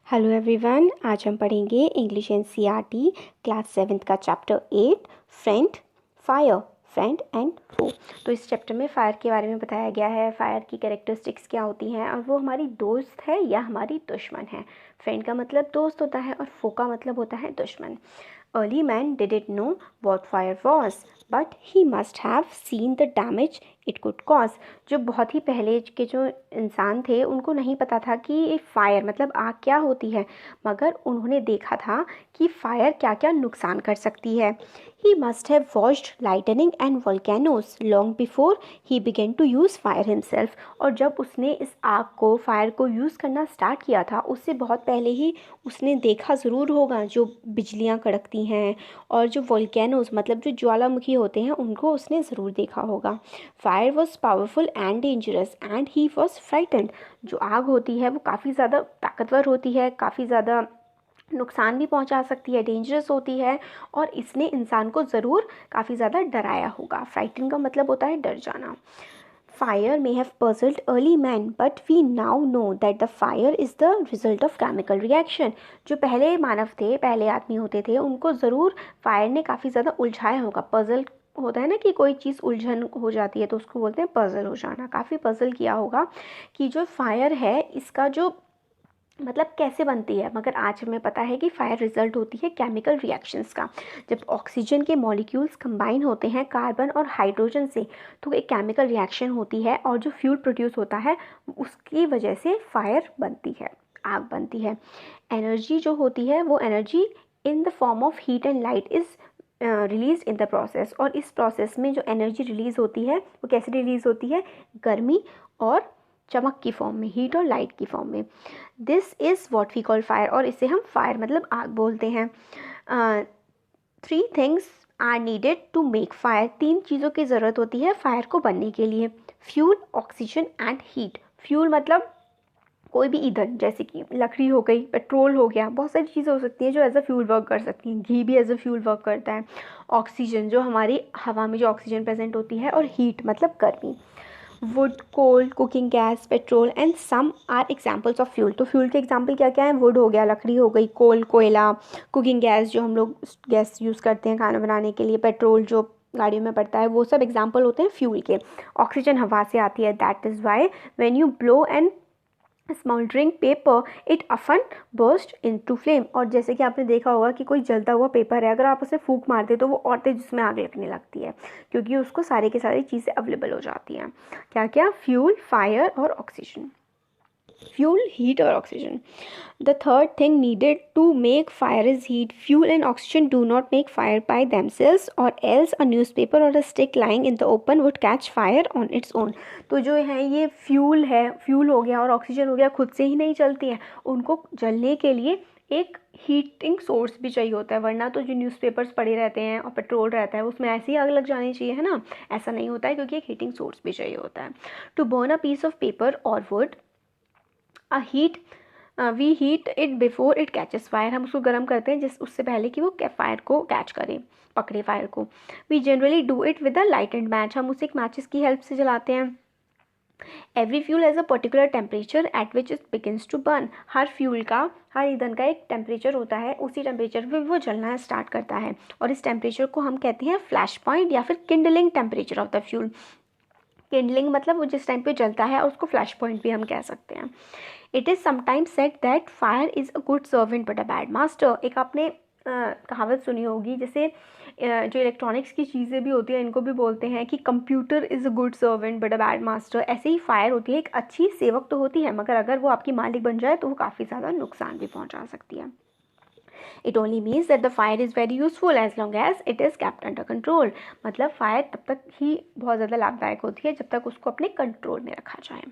Hello everyone, आज हम पढ़ेंगे इंग्लिश एनसीईआरटी क्लास 7 का chapter 8 friend fire friend and foe. तो इस चैप्टर में फायर के बारे में बताया गया है, फायर की कैरेक्टरिस्टिक्स क्या होती हैं और वो हमारी दोस्त है या हमारी दुश्मन है। फ्रेंड का मतलब दोस्त होता है और फो का मतलब होता है दुश्मन। Early man didn't know what fire was but he must have seen the damage it could cause. जो बहुत ही पहले के जो इंसान थे उनको नहीं पता था कि फायर मतलब आग क्या होती है, मगर उन्होंने देखा था कि फायर क्या क्या नुकसान कर सकती है। He must have watched lightning and volcanoes long before he began to use fire himself. और जब उसने इस आग को फायर को यूज़ करना स्टार्ट किया था उससे बहुत पहले ही उसने देखा ज़रूर होगा जो बिजलियाँ कड़कती हैं और जो वोल्केनोज मतलब जो ज्वालामुखी होते हैं उनको उसने ज़रूर देखा होगा। Fire was powerful and dangerous and he was frightened. जो आग होती है वो काफ़ी ज़्यादा ताकतवर होती है, काफ़ी ज़्यादा नुकसान भी पहुंचा सकती है, डेंजरस होती है और इसने इंसान को ज़रूर काफ़ी ज़्यादा डराया होगा। फ्राइटन का मतलब होता है डर जाना। Fire may have puzzled early man but we now know that the fire is the result of chemical reaction। जो पहले मानव थे, पहले आदमी होते थे, उनको ज़रूर फायर ने काफ़ी ज़्यादा उलझाया होगा। पजल होता है ना कि कोई चीज़ उलझन हो जाती है तो उसको बोलते हैं पजल हो जाना। काफ़ी पजल किया होगा कि जो फायर है इसका जो मतलब कैसे बनती है, मगर आज हमें पता है कि फायर रिजल्ट होती है केमिकल रिएक्शंस का। जब ऑक्सीजन के मॉलिक्यूल्स कंबाइन होते हैं कार्बन और हाइड्रोजन से तो एक केमिकल रिएक्शन होती है और जो फ्यूल प्रोड्यूस होता है उसकी वजह से फायर बनती है, आग बनती है। एनर्जी जो होती है वो energy in the form of heat and light is release in the process. और इस प्रोसेस में जो एनर्जी रिलीज़ होती है वो कैसे रिलीज़ होती है, गर्मी और चमक की फॉर्म में, हीट और लाइट की फॉर्म में। This is what we call fire और इसे हम फायर मतलब आग बोलते हैं। 3 things are needed to make fire. 3 चीज़ों की ज़रूरत होती है फायर को बनने के लिए। Fuel, oxygen and heat. Fuel मतलब कोई भी ईंधन, जैसे कि लकड़ी हो गई, पेट्रोल हो गया, बहुत सारी चीज़ें हो सकती हैं जो एज अ फ्यूल वर्क कर सकती हैं। घी भी एज अ फ्यूल वर्क करता है। ऑक्सीजन जो हमारी हवा में जो ऑक्सीजन प्रेजेंट होती है और हीट मतलब गर्मी। Wood, coal, cooking gas, petrol and some are examples of fuel. तो फ्यूल के एग्जाम्पल क्या क्या है, वुड हो गया, लकड़ी हो गई, कोल कोयला, कुकिंग गैस जो हम लोग गैस यूज़ करते हैं खाना बनाने के लिए, पेट्रोल जो गाड़ियों में पड़ता है, वो सब एग्जाम्पल होते हैं फ्यूल के। ऑक्सीजन हवा से आती है, that is why when you blow and smouldering paper it often burst into flame. और जैसे कि आपने देखा होगा कि कोई जलता हुआ पेपर है, अगर आप उसे फूंक मारते तो वो और तेज उसमें आग लगने लगती है क्योंकि उसको सारे के सारी चीज़ें अवेलेबल हो जाती हैं। क्या क्या, फ्यूल, फायर और ऑक्सीजन। फ्यूल, हीट और oxygen. The third thing needed to make fire is heat. Fuel and oxygen do not make fire by themselves or else a newspaper or a stick lying in the open would catch fire on its own। तो जो है ये fuel है, fuel हो गया और oxygen हो गया, खुद से ही नहीं चलती हैं, उनको जलने के लिए एक हीटिंग सोर्स भी चाहिए होता है। वरना तो जो न्यूज़पेपर्स पड़े रहते हैं और पेट्रोल रहता है उसमें ऐसे ही आग लग जानी चाहिए, है ना, ऐसा नहीं होता है क्योंकि एक हीटिंग सोर्स भी चाहिए होता है। To burn a piece of paper और wood a heat we heat it before it catches fire. हम उसको गर्म करते हैं जिस उससे पहले कि वो फायर को कैच करे, पकड़े फायर को। We generally do it with a light and match. हम उसे एक मैचेस की हेल्प से जलाते हैं। Every fuel has a particular temperature at which it begins to burn. हर फ्यूल का, हर ईंधन का एक टेम्परेचर होता है, उसी टेम्परेचर पे वो जलना स्टार्ट करता है और इस टेम्परेचर को हम कहते हैं फ्लैश पॉइंट या फिर Kindling temperature of the fuel. Kindling मतलब वो जिस टाइम पे जलता है और उसको फ्लैश पॉइंट भी हम कह सकते हैं। It is sometimes said that fire is a good servant but a bad master. एक आपने कहावत सुनी होगी, जैसे जो इलेक्ट्रॉनिक्स की चीज़ें भी होती हैं इनको भी बोलते हैं कि computer is a good servant but a bad master. ऐसे ही फायर होती है, एक अच्छी सेवक तो होती है मगर अगर वो आपकी मालिक बन जाए तो वो काफ़ी ज़्यादा नुकसान भी पहुंचा सकती है। It only means that the fire is very useful as long as it is kept under control. मतलब फायर तब तक ही बहुत ज़्यादा लाभदायक होती है जब तक उसको अपने कंट्रोल में रखा जाए।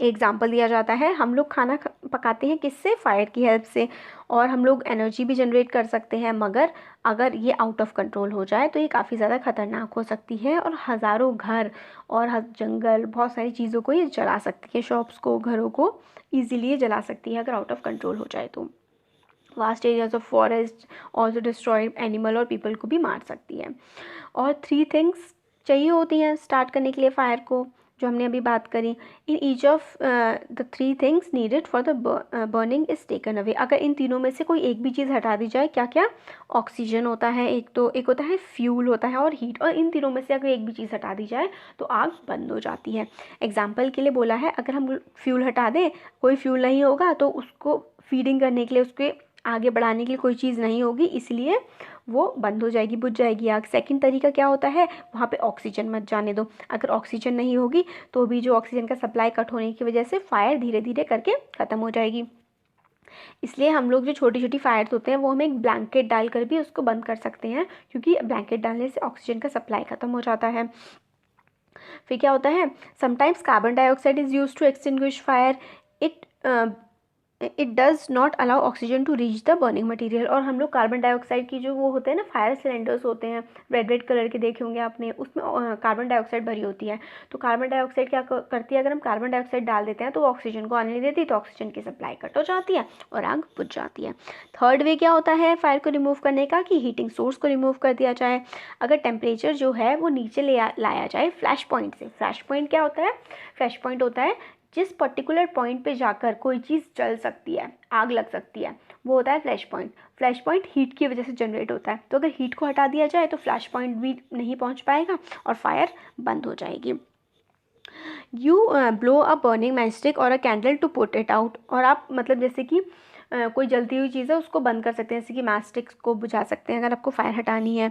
एग्जाम्पल दिया जाता है, हम लोग खाना पकाते हैं किससे, फायर की हेल्प से, और हम लोग एनर्जी भी जनरेट कर सकते हैं, मगर अगर ये आउट ऑफ कंट्रोल हो जाए तो ये काफ़ी ज़्यादा खतरनाक हो सकती है और हज़ारों घर और जंगल, बहुत सारी चीज़ों को ये जला सकती है, शॉप्स को, घरों को ईजिली जला सकती है अगर आउट ऑफ कंट्रोल हो जाए तो। Vast areas of forest also destroy animal और पीपल को भी मार सकती है। और 3 थिंग्स चाहिए होती हैं स्टार्ट करने के लिए फायर को। जो हमने अभी बात करी, in each of the 3 things needed for the burning is taken away. अगर इन तीनों में से कोई एक भी चीज़ हटा दी जाए, क्या क्या, ऑक्सीजन होता है एक, तो एक होता है फ्यूल होता है और हीट, और इन तीनों में से अगर एक भी चीज़ हटा दी जाए तो आग बंद हो जाती है। एग्जाम्पल के लिए बोला है, अगर हम फ्यूल हटा दें, कोई फ्यूल नहीं होगा तो उसको फीडिंग करने के लिए, उसके आगे बढ़ाने के लिए कोई चीज़ नहीं होगी, इसलिए वो बंद हो जाएगी, बुझ जाएगी आग। सेकंड तरीका क्या होता है, वहाँ पे ऑक्सीजन मत जाने दो। अगर ऑक्सीजन नहीं होगी तो भी जो ऑक्सीजन का सप्लाई कट होने की वजह से फायर धीरे धीरे करके ख़त्म हो जाएगी। इसलिए हम लोग जो छोटी छोटी फायर्स होते हैं वो हम एक ब्लैंकेट डालकर भी उसको बंद कर सकते हैं, क्योंकि ब्लैंकेट डालने से ऑक्सीजन का सप्लाई ख़त्म हो जाता है। फिर क्या होता है, sometimes carbon dioxide is use to extinguish fire, it does not allow oxygen to reach the burning material. और हम लोग कार्बन डाइऑक्साइड की जो वो होते हैं ना, फायर सिलेंडर्स होते हैं, रेड रेड कलर के देखे होंगे आपने, उसमें कार्बन डाइऑक्साइड भरी होती है। तो कार्बन डाइऑक्साइड क्या करती है, अगर हम कार्बन डाइऑक्साइड डाल देते हैं तो वो ऑक्सीजन को आने नहीं देती, तो ऑक्सीजन की सप्लाई कट हो जाती है और आग बुझ जाती है। थर्ड वे क्या होता है फायर को रिमूव करने का, कि हीटिंग सोर्स को रिमूव कर दिया जाए। अगर टेम्परेचर जो है वो नीचे लाया जाए फ्लैश पॉइंट से। फ्लैश पॉइंट क्या होता है, फ्लैश पॉइंट होता है जिस पर्टिकुलर पॉइंट पे जाकर कोई चीज़ जल सकती है, आग लग सकती है, वो होता है flash point. Flash point heat की वजह से जनरेट होता है, तो अगर हीट को हटा दिया जाए तो फ्लैश पॉइंट भी नहीं पहुंच पाएगा और फायर बंद हो जाएगी। You blow a burning matchstick और a candle to put it out. और आप मतलब जैसे कि कोई जलती हुई चीज़ है उसको बंद कर सकते हैं, जैसे कि मैचस्टिक्स को बुझा सकते हैं अगर आपको फायर हटानी है।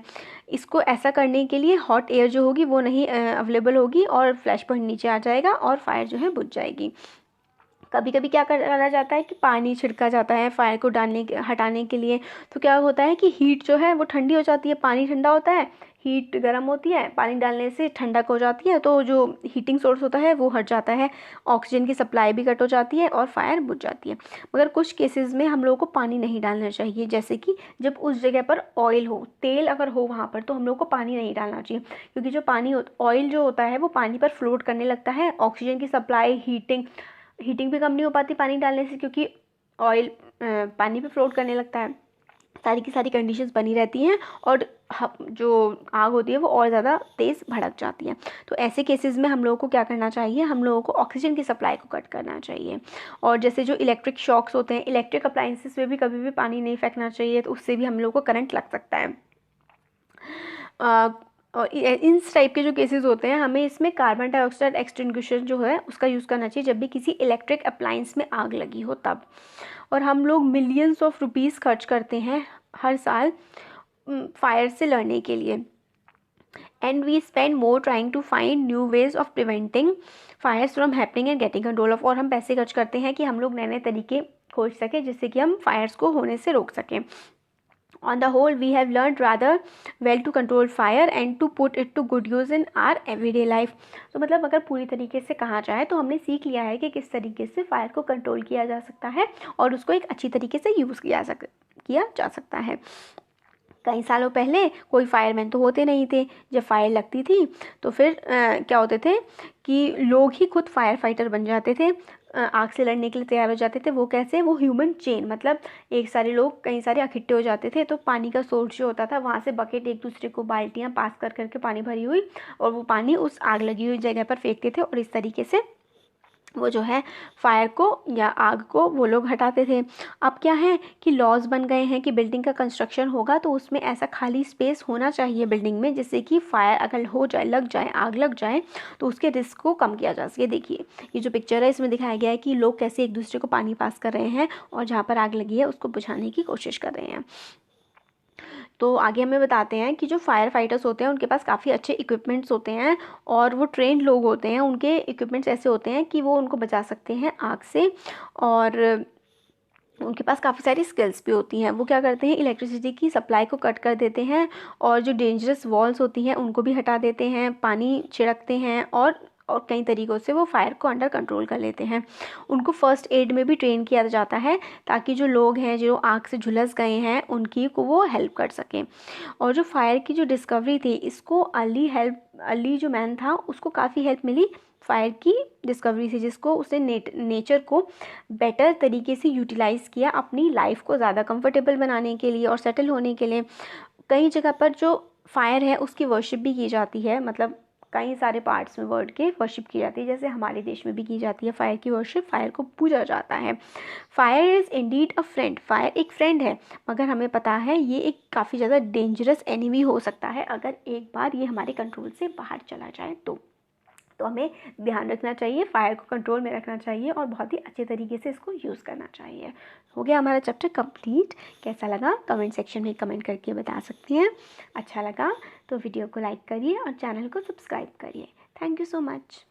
इसको ऐसा करने के लिए हॉट एयर जो होगी वो नहीं अवेलेबल होगी और फ्लैश पॉइंट नीचे आ जाएगा और फायर जो है बुझ जाएगी। कभी कभी क्या करा जाता है कि पानी छिड़का जाता है फायर को हटाने के लिए। तो क्या होता है कि हीट जो है वो ठंडी हो जाती है, पानी ठंडा होता है, हीट गर्म होती है, पानी डालने से ठंडक हो जाती है, तो जो हीटिंग सोर्स होता है वो हट जाता है, ऑक्सीजन की सप्लाई भी कट हो जाती है और फायर बुझ जाती है। मगर कुछ केसेस में हम लोगों को पानी नहीं डालना चाहिए, जैसे कि जब उस जगह पर ऑयल हो, तेल अगर हो वहाँ पर, तो हम लोग को पानी नहीं डालना चाहिए, क्योंकि जो ऑयल जो होता है वो पानी पर फ्लोट करने लगता है। ऑक्सीजन की सप्लाई, हीटिंग भी कम नहीं हो पाती पानी डालने से, क्योंकि ऑयल पानी पे फ्लोट करने लगता है। सारी की सारी कंडीशंस बनी रहती हैं और जो आग होती है वो और ज़्यादा तेज़ भड़क जाती है। तो ऐसे केसेस में हम लोगों को क्या करना चाहिए, हम लोगों को ऑक्सीजन की सप्लाई को कट करना चाहिए। और जैसे जो इलेक्ट्रिक शॉक्स होते हैं, इलेक्ट्रिक अप्लाइंसेस में भी कभी भी पानी नहीं फेंकना चाहिए, तो उससे भी हम लोगों को करंट लग सकता है। और इन टाइप के जो केसेस होते हैं, हमें इसमें कार्बन डाइऑक्साइड एक्सटिंग्विशर जो है उसका यूज़ करना चाहिए जब भी किसी इलेक्ट्रिक अप्लायंस में आग लगी हो तब। और हम लोग मिलियंस ऑफ रुपीज़ खर्च करते हैं हर साल फायर से लड़ने के लिए, and we spend more trying to find new ways of preventing fires from happening and getting control of. और हम पैसे खर्च करते हैं कि हम लोग नए नए तरीके खोज सकें जिससे कि हम फायर्स को होने से रोक सकें। On the whole, we have learned rather well to control fire and to put it to good use in our everyday life. तो मतलब अगर पूरी तरीके से कहा जाए तो हमने सीख लिया है कि किस तरीके से फायर को कंट्रोल किया जा सकता है और उसको एक अच्छी तरीके से यूज़ किया जा सकता है। कई सालों पहले कोई फायरमैन तो होते नहीं थे। जब फायर लगती थी तो फिर क्या होते थे कि लोग ही खुद फायर फाइटर बन जाते थे, आग से लड़ने के लिए तैयार हो जाते थे। वो कैसे, वो ह्यूमन चेन, मतलब एक सारे लोग कई सारे इकट्ठे हो जाते थे, तो पानी का सोर्स जो होता था वहाँ से बकेट एक दूसरे को बाल्टियाँ पास कर करके पानी भरी हुई और वो पानी उस आग लगी हुई जगह पर फेंकते थे और इस तरीके से वो जो है फायर को या आग को वो लोग हटाते थे। अब क्या है कि लॉज बन गए हैं कि बिल्डिंग का कंस्ट्रक्शन होगा तो उसमें ऐसा खाली स्पेस होना चाहिए बिल्डिंग में, जिससे कि फायर अगर हो जाए, लग जाए, आग लग जाए तो उसके रिस्क को कम किया जा सके। देखिए ये जो पिक्चर है इसमें दिखाया गया है कि लोग कैसे एक दूसरे को पानी पास कर रहे हैं और जहाँ पर आग लगी है उसको बुझाने की कोशिश कर रहे हैं। तो आगे हमें बताते हैं कि जो फायर फाइटर्स होते हैं उनके पास काफ़ी अच्छे इक्विपमेंट्स होते हैं और वो ट्रेंड लोग होते हैं। उनके इक्विपमेंट्स ऐसे होते हैं कि वो उनको बचा सकते हैं आग से, और उनके पास काफ़ी सारी स्किल्स भी होती हैं। वो क्या करते हैं, इलेक्ट्रिसिटी की सप्लाई को कट कर देते हैं और जो डेंजरस वॉल्स होती हैं उनको भी हटा देते हैं, पानी छिड़कते हैं और कई तरीक़ों से वो फायर को अंडर कंट्रोल कर लेते हैं। उनको फ़र्स्ट एड में भी ट्रेन किया जाता है ताकि जो लोग हैं जो आग से झुलस गए हैं उनकी को वो हेल्प कर सकें। और जो फायर की जो डिस्कवरी थी, इसको अली जो मैन था उसको काफ़ी हेल्प मिली फायर की डिस्कवरी से, जिसको उसने नेचर को बेटर तरीके से यूटिलाइज़ किया अपनी लाइफ को ज़्यादा कंफर्टेबल बनाने के लिए और सेटल होने के लिए। कई जगह पर जो फायर है उसकी वर्शिप भी की जाती है, मतलब कई सारे पार्ट्स में वर्ड के वर्शिप की जाती है, जैसे हमारे देश में भी की जाती है फायर की वर्शिप, फायर को पूजा जाता है। Fire is indeed a friend, fire एक फ्रेंड है, मगर हमें पता है ये एक काफ़ी ज़्यादा डेंजरस एनिमी हो सकता है अगर एक बार ये हमारे कंट्रोल से बाहर चला जाए तो हमें ध्यान रखना चाहिए, फायर को कंट्रोल में रखना चाहिए और बहुत ही अच्छे तरीके से इसको यूज़ करना चाहिए। हो गया हमारा चैप्टर कंप्लीट। कैसा लगा कमेंट सेक्शन में कमेंट करके बता सकते हैं। अच्छा लगा तो वीडियो को लाइक करिए और चैनल को सब्सक्राइब करिए। Thank you so much.